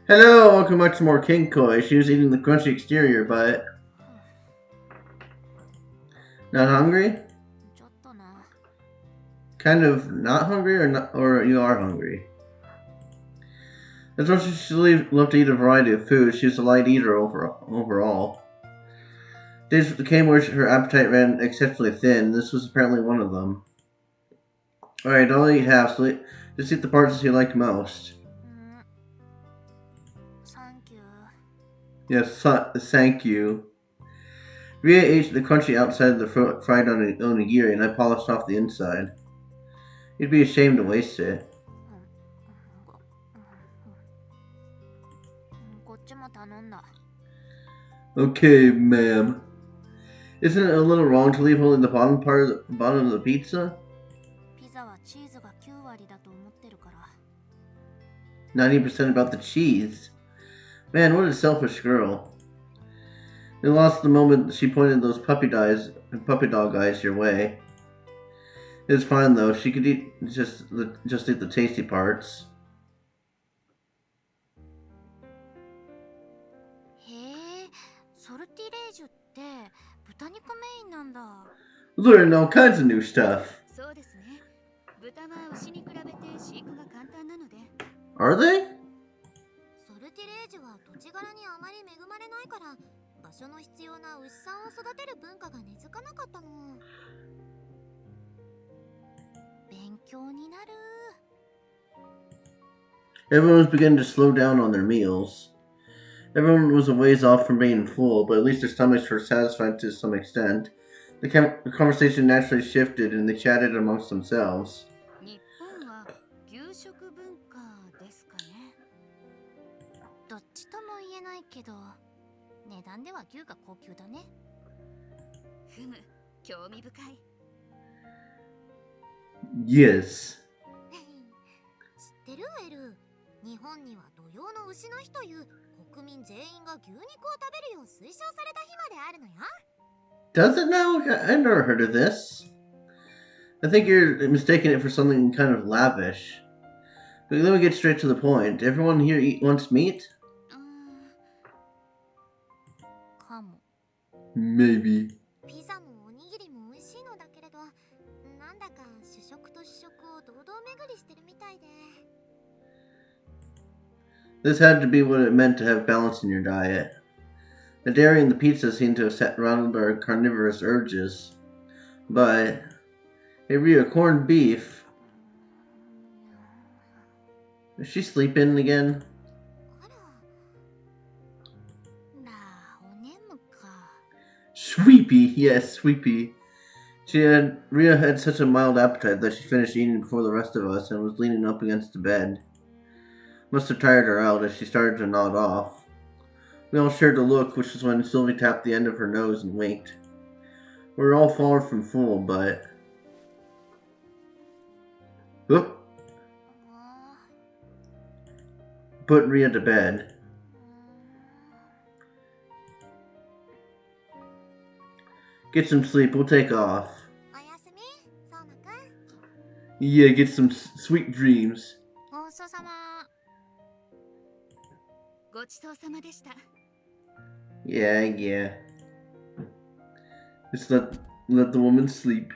Hello, welcome back to more Kinkoi. She was eating the crunchy exterior, but not hungry? ちょっとな。 Kind of not hungry, or you are hungry? As much as she loved to eat a variety of food, she was a light eater overall. Days came where her appetite ran exceptionally thin. This was apparently one of them. Alright, don't eat half, so just eat the parts that you like most. サンキュー。 Yes, thank you. Ria ate the crunchy outside of the fried onigiri, and I polished off the inside. You'd be ashamed to waste it. こっちも頼んだ。 Okay, ma'am. Isn't it a little wrong to leave only the bottom of the pizza? ピザはチーズが9割だと思ってるから。 90% about the cheese. Man, what a selfish girl. They lost the moment she pointed those puppy dog eyes your way. It was fine though. She could just eat the tasty parts. へえ、ソルティレージュって豚肉メインなんだ。 Learning all kinds of new stuff. そうですね。豚は牛に比べて飼育が簡単なので。 Are they? ソルティレージュは土地柄にあまり恵まれないから、場所の必要な牛さんを育てる文化が根付かなかったの。勉強になる。 Everyone was beginning to slow down on their meals. Everyone was a ways off from being full, but at least their stomachs were satisfied to some extent. The conversation naturally shifted, and they chatted amongst themselves. 日本は牛食文化ですかね。どっちとも言えないけど、値段では牛が高級だね。ふむ、興味深い。 Yes. 知ってるエル。日本には土用の牛の日という国民全員が牛肉を食べるよう推奨された日まであるのよ。 Does it now? I've never heard of this. I think you're mistaking it for something kind of lavish. But let me get straight to the point. Everyone here wants meat? かも。 Maybe. ピザもおにぎりも美味しいのだけれど、なんだか主食と主食を堂々巡りしてるみたいで。 This had to be what it meant to have balance in your diet. The dairy and the pizza seemed to have rattled our carnivorous urges. But, hey Rhea, corned beef. Is she sleeping again? あら。なあ、おねむか。 Sweepy, yes, Sweepy. Rhea had such a mild appetite that she finished eating before the rest of us and was leaning up against the bed. Must have tired her out as she started to nod off. We all shared a look, which was when Sylvie tapped the end of her nose and winked. We were all far from full, but... Whoop! Put Rhea to bed. Get some sleep, we'll take off. おやすみ、そうなくん。 Yeah, get some sweet dreams. ごちそうさま。ごちそうさまでした。 Yeah. Just let the woman sleep.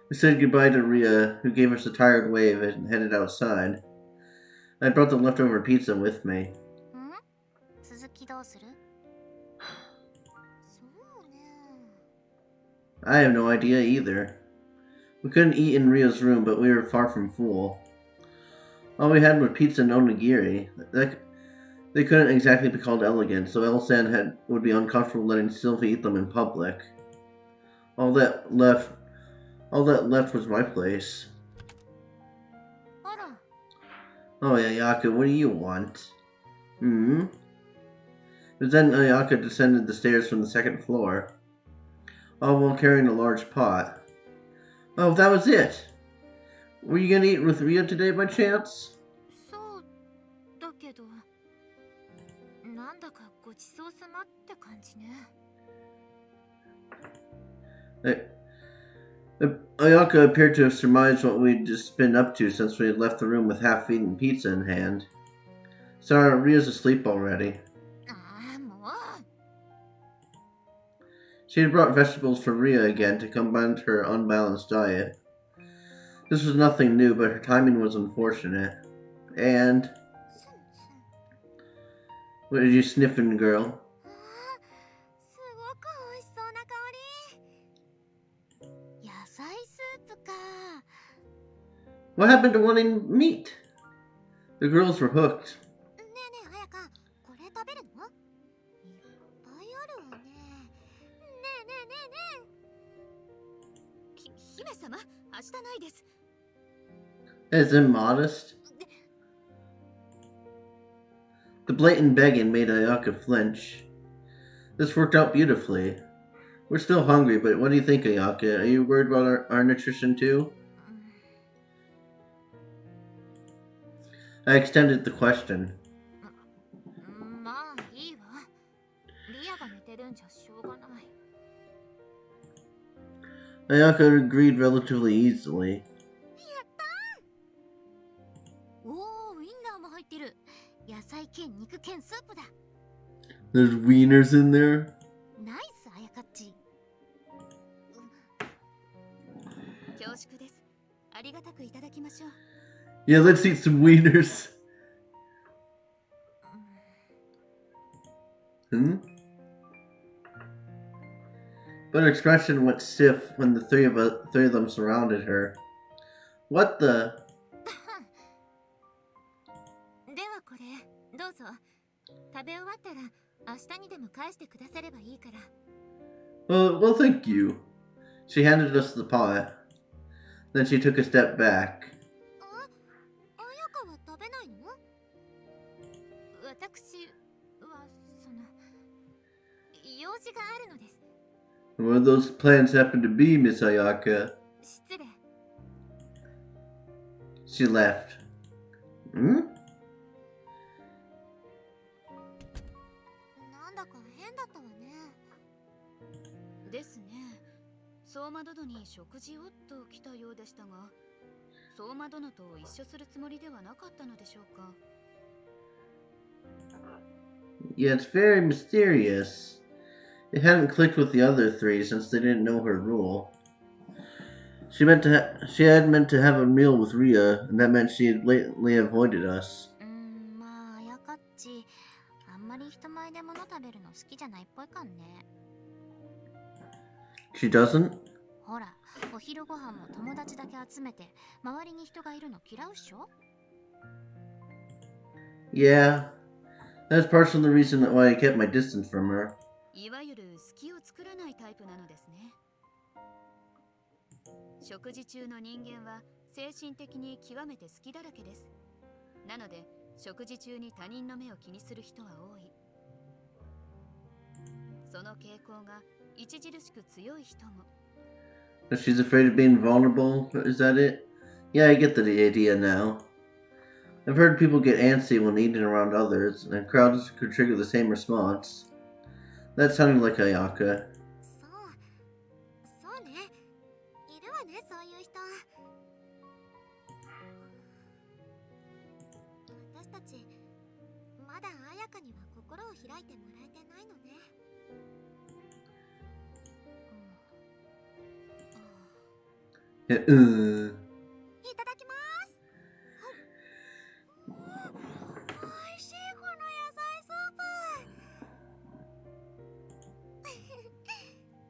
We said goodbye to Rhea, who gave us a tired wave and headed outside. I brought the leftover pizza with me. ん？続きどうする？そうね。 I have no idea either. We couldn't eat in Rhea's room, but we were far from full. All we had was pizza and onigiri. They couldn't exactly be called elegant, so Elsan would be uncomfortable letting Sylvie eat them in public. All that left was my place. あら。 Oh, Ayaka, what do you want? Hmm? It was then Ayaka descended the stairs from the second floor, all while carrying a large pot. Oh, that was it! Were you gonna eat with Rhea today by chance? そうだけど、なんだかごちそうさまって感じね。 Ayaka appeared to have surmised what we'd just been up to since we had left the room with half-eaten pizza in hand. Sorry, Ria's asleep already. ああ、もう。 She had brought vegetables for Ria again to complement her unbalanced diet. This was nothing new, but her timing was unfortunate. And... スンスン。 what are you sniffing, girl? ああ、すごく美味しそうな香り。野菜スープか。 What happened to wanting meat? The girls were hooked. ねえねえ、あやか、これ食べるの？いっぱいあるわね。ねえねえねえねえ。姫様、明日ないです。 As immodest. The blatant begging made Ayaka flinch. This worked out beautifully. We're still hungry, but what do you think, Ayaka? Are you worried about our nutrition too? I extended the question. まあいいわ。リアが寝てるんじゃしょうがない。 Ayaka agreed relatively easily. やったー。おー、ウインナーも入ってる。野菜兼肉兼スープだ。 There's wieners in there? ナイス、あやかっち。恐縮です。ありがたくいただきましょう。 Yeah, let's eat some wieners. But her expression went stiff when the three of them surrounded her. What the? ではこれどうぞ。食べ終わったら明日にでも返してくださればいいから。 Well, thank you. She handed us the pot. Then she took a step back. あ、あやかは食べないの？私はその用事があるのです。 What do those plans happen to be, Miss Ayaka? 失礼。 She left. Hmm? なんだか変だったわね。ですね。相馬殿に食事をと来たようでしたが、相馬殿と一緒するつもりではなかったのでしょうか。 Yeah, it's very mysterious. It hadn't clicked with the other three since they didn't know her rule. She had meant to have a meal with Ria, and that meant she had blatantly avoided us. まああやかっち、あんまり人前で物食べるの好きじゃないっぽいかんね。 She doesn't? ほら、お昼ご飯も友達だけ集めて周りに人がいるの嫌うっしょ。 Yeah. That's partially the reason why I kept my distance from her. いわゆる隙を作らないタイプなのですね。食事中の人間は精神的に極めて好きだらけです。なので食事中に他人の目を気にする人は多い。その傾向が著しく強い人も。 But she's afraid of being vulnerable? Is that it? Yeah, I get the idea now. I've heard people get antsy when eating around others, and crowds could trigger the same response. That sounded like Ayaka. そうね。いるわね、そういう人。私たちまだあやかには心を開いてもらえてないのね。 いただきます。おいしいこの野菜スープ。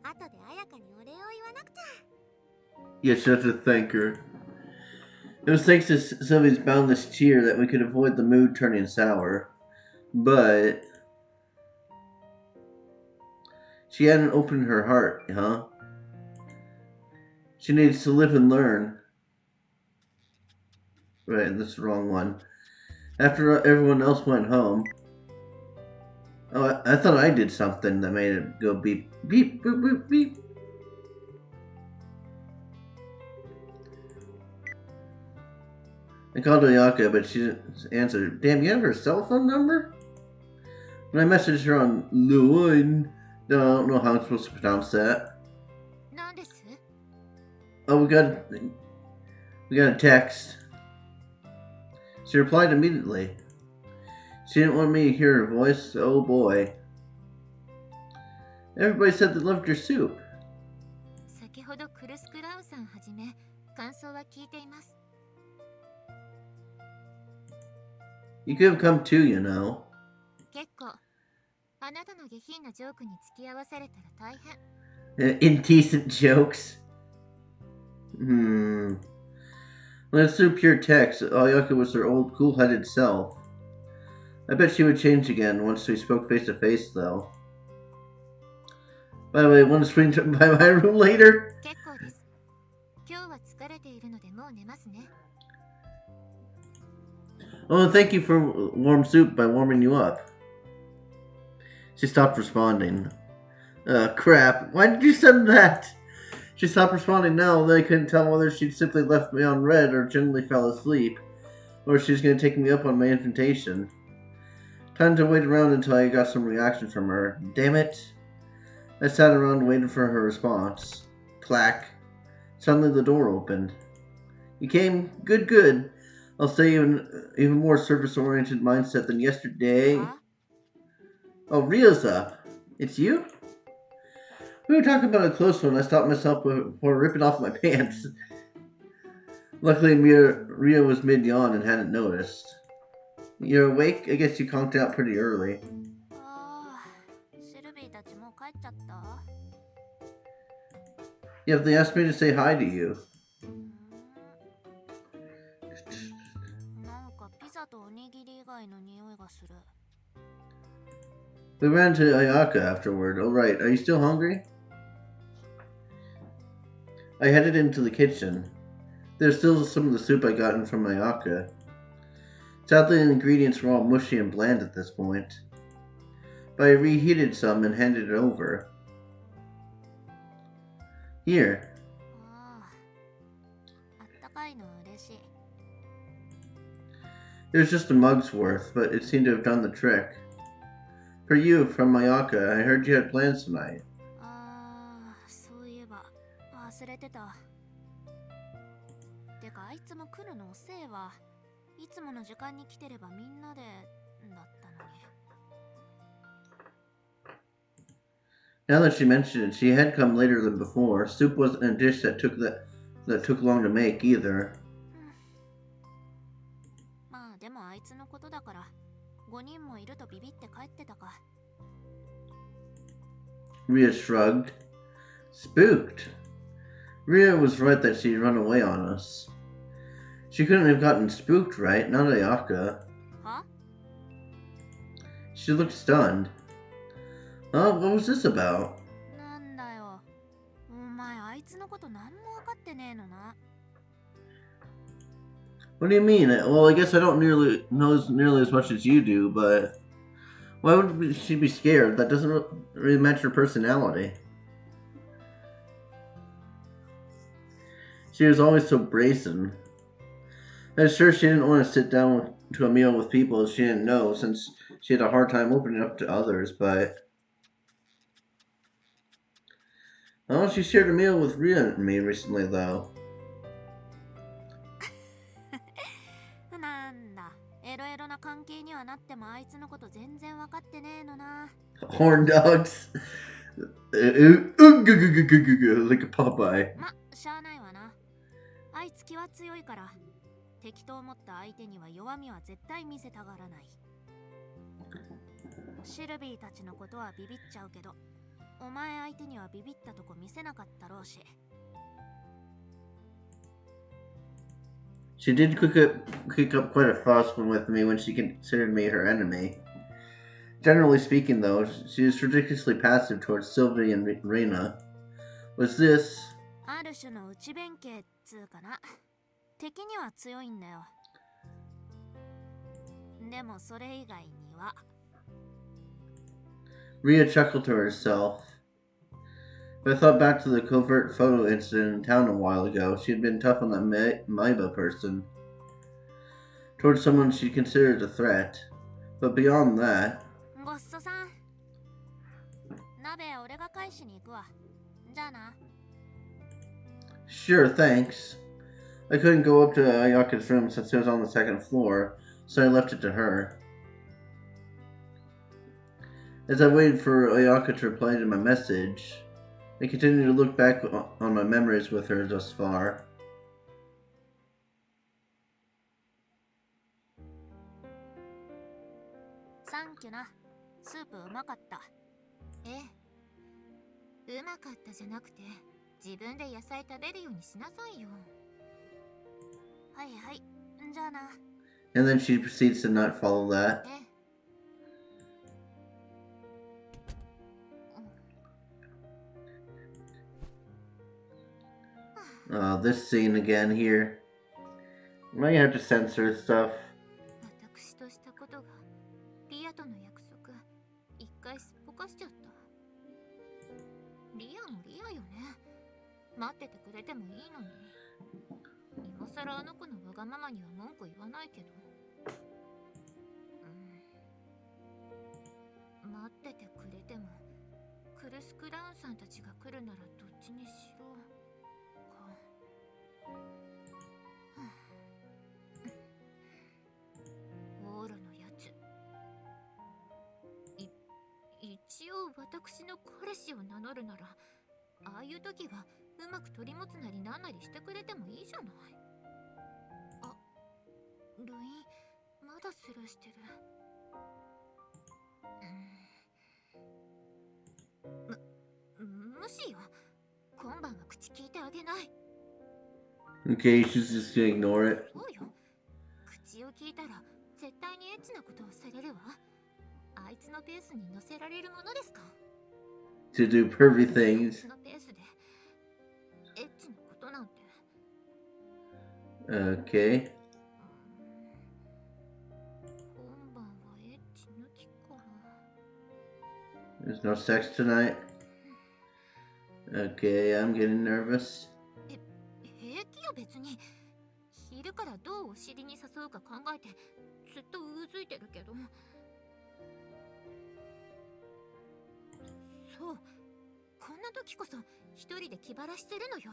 後であやかにお礼を言わなくちゃ。 Yes, you have to thank her. It was thanks to Sylvie's boundless cheer that we could avoid the mood turning sour. But she hadn't opened her heart, huh? She needs to live and learn. Right, that's the wrong one. After everyone else went home. Oh, I thought I did something that made it go beep, beep, boop, boop, beep. I called Ayaka, but she didn't answer. Damn, you have her cell phone number? When I messaged her on Luin, no, I don't know how I'm supposed to pronounce that. なんです？ Oh, we got a text. She replied immediately. She didn't want me to hear her voice. Oh boy. Everybody said they loved your soup. 先ほどクルスクラウさんはじめ感想は聞いています。 You could have come too, you know. 結構あなたの下品なジョークに付き合わされたら大変。 Indecent jokes. Let's through pure text, Ayaka was her old cool-headed self. I bet she would change again once we spoke face to face, though. By the way, want to swing by my room later? 結構です。今日は疲れているのでもう寝ますね。 Oh, thank you for warm soup by warming you up. She stopped responding. Crap. Why did you send that? She stopped responding now, then I couldn't tell whether she'd simply left me on red or generally fell asleep, or she's going to take me up on my invitation. Time to wait around until I got some reaction from her. Damn it. I sat around waiting for her response. Clack. Suddenly the door opened. You came? Good, good. I'll say even more service-oriented mindset than yesterday. Huh? Oh, Rio's up. It's you? We were talking about a close one. I stopped myself before ripping off my pants. Luckily, Rio was mid-yawn and hadn't noticed. You're awake? I guess you conked out pretty early. ああ、シルビーたちもう帰っちゃった。 Yeah, they asked me to say hi to you. なんかピザとおにぎり以外の匂いがする。 We ran to Ayaka afterward. Oh, right. Are you still hungry? I headed into the kitchen. There's still some of the soup I gotten from Ayaka. Sadly, the ingredients were all mushy and bland at this point. But I reheated some and handed it over. Here. ああ、あったかいの嬉しい。 It was just a mug's worth, but it seemed to have done the trick. For you, from Mayaka, I heard you had plans tonight. ああ、そういえば忘れてた。てかあいつも来るの遅えわ。いつもの時間に来てればみんなでだったのに。 Now that she mentioned it, she had come later than before. Soup wasn't a dish that took long to make either. まあでもあいつのことだから5人もいるとビビって帰ってたか。 Rhea shrugged. Spooked. Rhea was right that she'd run away on us. She couldn't have gotten spooked, right? Not Ayaka. は? She looked stunned. Huh? What was this about? なんだよ。お前あいつのこと何も分かってねえのな。 What do you mean? Well, I guess I don't know nearly as much as you do, but why would she be scared? That doesn't really match her personality. She was always so brazen. I'm sure she didn't want to sit down to a meal with people she didn't know, since she had a hard time opening up to others, but... Oh, she shared a meal with Rhea and me recently, though. なんだ、エロエロな関係にはなってもあいつのこと全然分かってねえのな。 Horn dogs. Like a Popeye. ま、しゃあないわな。あいつ気は強いから敵と思った相手には弱みは絶対見せたがらない。シルビーたちのことはビビっちゃうけど、お前相手にはビビったとこ見せなかったろうし。 She did kick up quite a fuss with me when she considered me her enemy. Generally speaking, though, she is ridiculously passive towards Sylvie and Reina. Was this... ある種の内弁慶っつうかな。敵には強いんだよ。でもそれ以外には。 Rhea chuckled to herself. If I thought back to the covert photo incident in town a while ago, she had been tough on that Maiba person. Towards someone she considered a threat. But beyond that... ごっそさん。鍋俺が返しに行くわ。じゃあな。 Sure, thanks. I couldn't go up to Ayaka's room since it was on the second floor, so I left it to her. As I waited for Ayaka to reply to my message, I continued to look back on my memories with her thus far. Thank you な。スープうまかった。ええ。うまかったじゃなくて、自分で野菜食べるようにしなさいよ。はいはい。じゃあな。And then she proceeds to not follow that. This scene again here. Now you have to censor stuff. 私としたことがリアとの約束一回すっぽかしちゃった。リアもリアよね。待っててくれてもいいのに。今さらあの子のわがままには文句言わないけど。待っててくれてもクルス・クラウンさんたちが来るならどっちにしろか。オールのやつ。一応私の彼氏を名乗るならああいう時はうまく取り持つなりなんなりしてくれてもいいじゃない。あ、ルインまだスルーしてる。無視よ。今晩は口聞いてあげない。Okay, she's just gonna ignore it. そうよ。口を聞いたら絶対にエッチなことをされるわ。あいつのペースに乗せられるものですか。To do pervy things. あいつのペースでエッチなことなんて。Okay. 今晩はエッチ抜きか。There's no sex tonight. Okay, I'm getting nervous. 平気よ別に。昼からどうお尻に誘うか考えてずっとうずいてるけど。そう、こんな時こそ一人で気晴らしするのよ。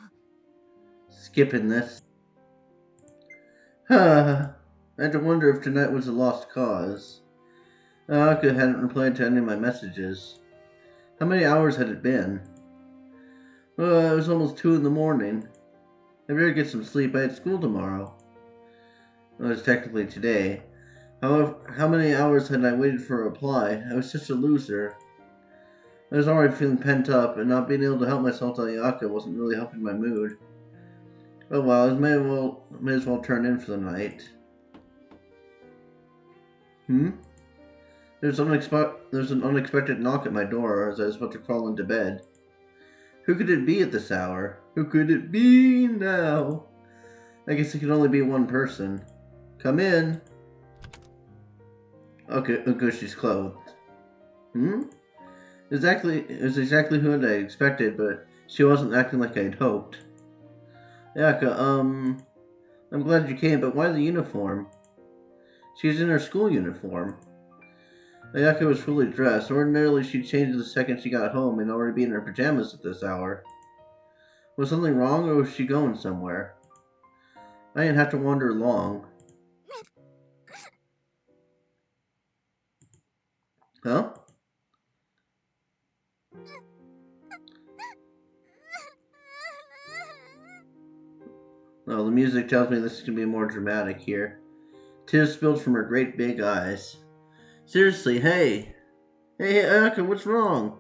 Skipping this. I had to wonder if tonight was a lost cause. Aka hadn't replied to any of my messages. How many hours had it been? Well, it was almost 2 in the morning. I better get some sleep. I had school tomorrow. Well, it's technically today. However, how many hours had I waited for a reply? I was such a loser. I was already feeling pent up, and not being able to help myself to Ayaka wasn't really helping my mood. Oh well, I may as well turn in for the night. There's an unexpected knock at my door as I was about to crawl into bed. Who could it be at this hour? Who could it be now? I guess it could only be one person. Come in. Okay, good, she's clothed. It was exactly who I expected, but she wasn't acting like I'd hoped. Yaka, I'm glad you came, but why the uniform? She's in her school uniform. Ayaka was fully dressed. Ordinarily, she'd change the second she got home and already be in her pajamas at this hour. Was something wrong, or was she going somewhere? I didn't have to wonder long. Huh? Well, the music tells me this is going to be more dramatic here. Tears spilled from her great big eyes. Seriously, hey! Hey, Ayaka, what's wrong?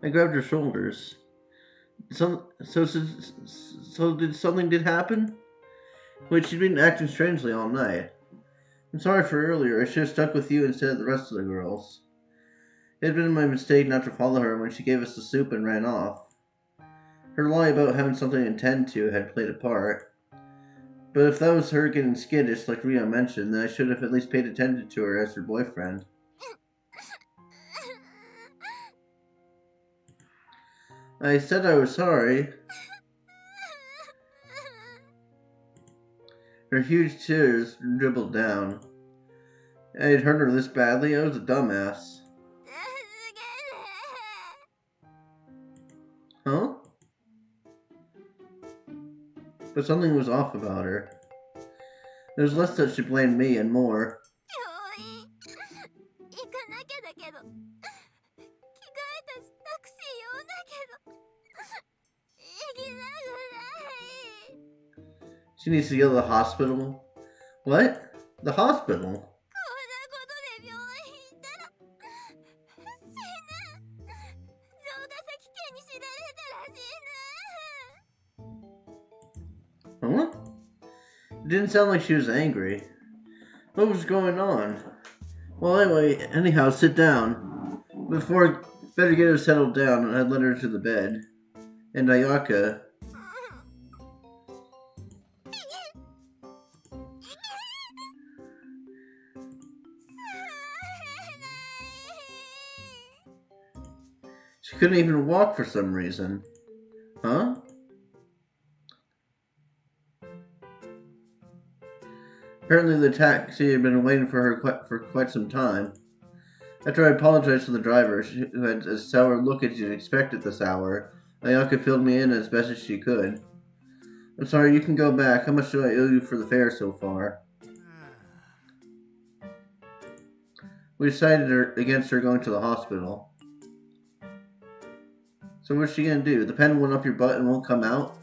I grabbed her shoulders. So did something happen? Wait, she'd been acting strangely all night. I'm sorry for earlier. I should have stuck with you instead of the rest of the girls. It had been my mistake not to follow her when she gave us the soup and ran off. Her lie about having something to attend to had played a part. But if that was her getting skittish, like Ria mentioned, then I should have at least paid attention to her as her boyfriend. I said I was sorry. Her huge tears dribbled down. I had hurt her this badly. I was a dumbass. Huh? But something was off about her. There was less that she blamed me and more. えたしタクシー呼んだけど行きたくない。 She needs to go to the hospital. What? The hospital? こんなことで病院行ったら死ぬ。城ヶ崎家に知られたら死ぬ。 Huh? It didn't sound like she was angry. What was going on? Well, anyway, anyhow, sit down. Before, better get her settled down, and I'd led her to the bed. And Ayaka... She couldn't even walk for some reason. Huh? Apparently the taxi had been waiting for her for quite some time. After I apologized to the driver, who had a sour look as you'd expect at this hour, Ayaka filled me in as best as she could. I'm sorry, you can go back. How much do I owe you for the fare so far? We decided against her going to the hospital. So what's she gonna do? The pen went up your butt and won't come out?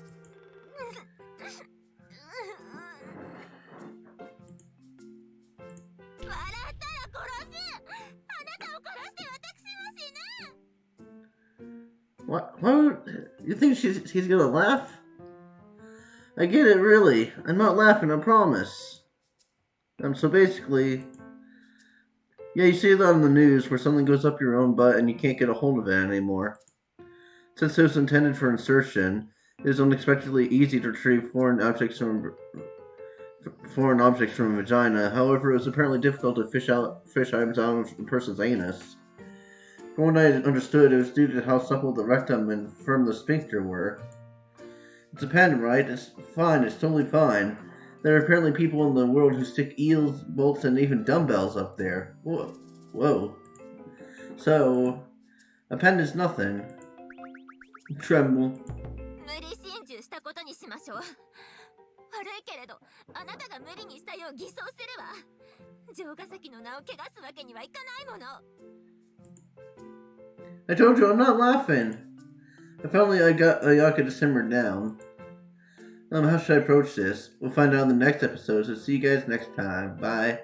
What? Why would you think he's gonna laugh? I get it, really. I'm not laughing, I promise. So basically, yeah, you see that on the news where something goes up your own butt and you can't get a hold of it anymore. Since it was intended for insertion, it is unexpectedly easy to retrieve foreign objects from a vagina. However, it was apparently difficult to fish items out of a person's anus. From what I understood, it was due to how supple the rectum and firm the sphincter were. It's a pen, right? It's fine, it's totally fine. There are apparently people in the world who stick eels, bolts, and even dumbbells up there. Whoa. So, a pen is nothing. Tremble. 無理心中したことにしましょう。悪いけれど、あなたが無理にしたよう偽装するわ。城ヶ崎の名を汚すわけにはいかないもの。 I told you, I'm not laughing. If only I got Ayaka to simmer down. How should I approach this? We'll find out in the next episode, so see you guys next time. Bye.